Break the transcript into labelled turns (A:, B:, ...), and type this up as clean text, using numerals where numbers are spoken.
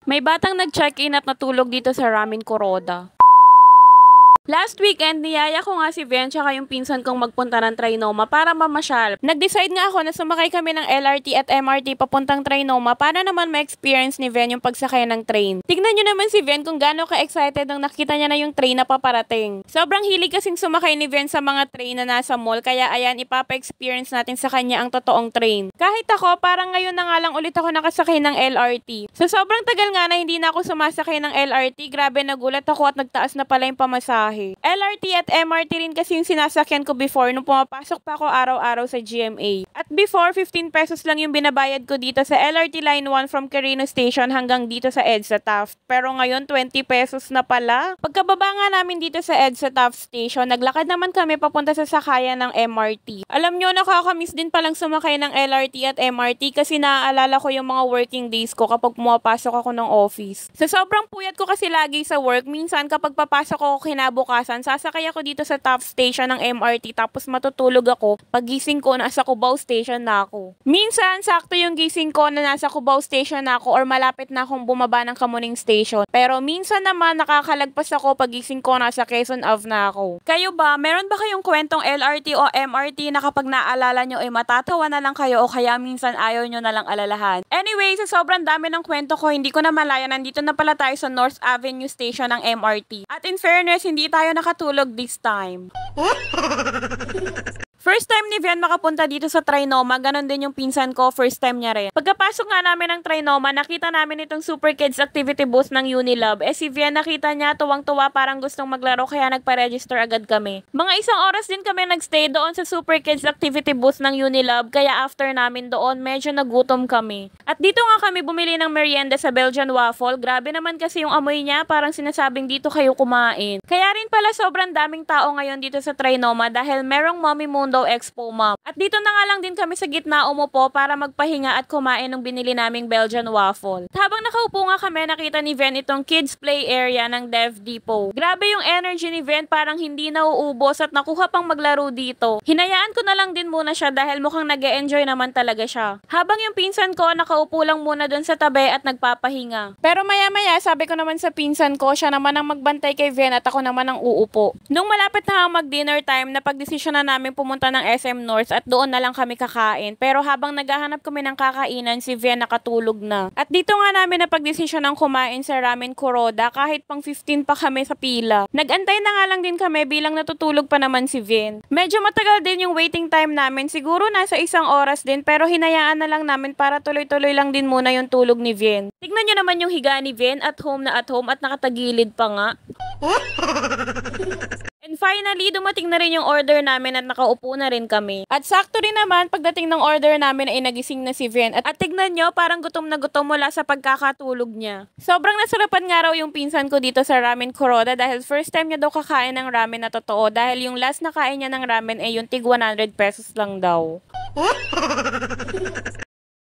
A: May batang nag-check-in at natulog dito sa Ramen Kuroda. Last weekend, niyaya ko nga si Ven tsaka yung pinsan kong magpunta ng Trinoma para mamasyal. Nag-decide nga ako na sumakay kami ng LRT at MRT papuntang Trinoma para naman ma-experience ni Ven yung pagsakay ng train. Tignan nyo naman si Ven kung gaano ka-excited nang nakita niya na yung train na paparating. Sobrang hilig kasing sumakay ni Ven sa mga train na nasa mall, kaya ayan, ipapa-experience natin sa kanya ang totoong train. Kahit ako, parang ngayon na nga lang ulit ako nakasakay ng LRT. So sobrang tagal nga na hindi na ako sumasakay ng LRT, grabe nagulat ako at nagtaas na pala yung pamasahe. LRT at MRT rin kasi yung sinasakyan ko before nung pumapasok pa ako araw-araw sa GMA. At before, 15 pesos lang yung binabayad ko dito sa LRT Line 1 from Quirino Station hanggang dito sa EDSA Taft. Pero ngayon, 20 pesos na pala. Pagkababa nga namin dito sa EDSA Taft Station, naglakad naman kami papunta sa sakayan ng MRT. Alam nyo, nakakamiss din palang sumakay ng LRT at MRT kasi naaalala ko yung mga working days ko kapag pumapasok ako ng office. Sa sobrang puyat ko kasi lagi sa work, minsan kapag papasok ako kinabukasan, sasakay ako dito sa Taft Station ng MRT tapos matutulog ako. Pagising ko, nasa Cubao Station na ako. Minsan, sakto yung gising ko na nasa Cubao Station na ako or malapit na akong bumaba ng Kamuning Station. Pero minsan naman, nakakalagpas ako pagising ko nasa Quezon Ave na ako. Kayo ba, meron ba kayong kwentong LRT o MRT na kapag naalala nyo ay matatawa na lang kayo o kaya minsan ayaw nyo na lang alalahan? Anyway, sa sobrang dami ng kwento ko, hindi ko na malaya, nandito na pala tayo sa North Avenue Station ng MRT. At in fairness, hindi tayo nakatulog this time. First time ni Ven makapunta dito sa Trinoma, ganon din yung pinsan ko, first time niya rin. Pagkapasok nga namin ng Trinoma, nakita namin itong Super Kids activity booth ng Unilab. Si Ven nakita niya, tuwang-tuwa, parang gustong maglaro kaya nagpa-register agad kami. Mga isang oras din kami nagstay doon sa Super Kids activity booth ng Unilab, kaya after namin doon, medyo nagutom kami. At dito nga kami bumili ng merienda sa Belgian Waffle. Grabe naman kasi yung amoy niya, parang sinasabing dito kayo kumain. Kaya rin pala sobrang daming tao ngayon dito sa Trinoma dahil merong Mommy Mundo Expo Mall. At dito na nga lang din kami sa gitna umupo para magpahinga at kumain ng binili naming Belgian Waffle. At habang nakaupo nga kami, nakita ni Ven itong kids play area ng Dev Depot. Grabe yung energy ni Ven, parang hindi nauubos at nakuha pang maglaro dito. Hinayaan ko na lang din muna siya dahil mukhang nag-e-enjoy naman talaga siya. Habang yung pinsan ko, nakaupo lang muna dun sa tabi at nagpapahinga. Pero maya-maya, sabi ko naman sa pinsan ko, siya naman ang magbantay kay Ven at ako naman ang uupo. Nung malapit na mag-dinner time, napagdesisyon na namin pumunta ng SM North at doon na lang kami kakain. Pero habang naghahanap kami ng kakainan, si Ven nakatulog na. At dito nga namin napagdesisyon ng kumain sa Ramen Kuroda kahit pang 15 pa kami sa pila. Nagantay na nga lang din kami bilang natutulog pa naman si Ven. Medyo matagal din yung waiting time namin, siguro nasa 1 oras din, pero hinayaan na lang namin para tuloy-tuloy lang din muna yung tulog ni Ven. Tignan nyo naman yung higa ni Ven, at home at nakatagilid pa nga. And finally, dumating na rin yung order namin at nakaupo na rin kami. At sakto rin naman, pagdating ng order namin ay nagising na si Ven. At tignan nyo, parang gutom na gutom mula sa pagkakatulog niya. Sobrang nasarapan nga raw yung pinsan ko dito sa Ramen Kuroda dahil first time niya daw kakain ng ramen na totoo. Dahil yung last na kain niya ng ramen ay yung tig 100 pesos lang daw.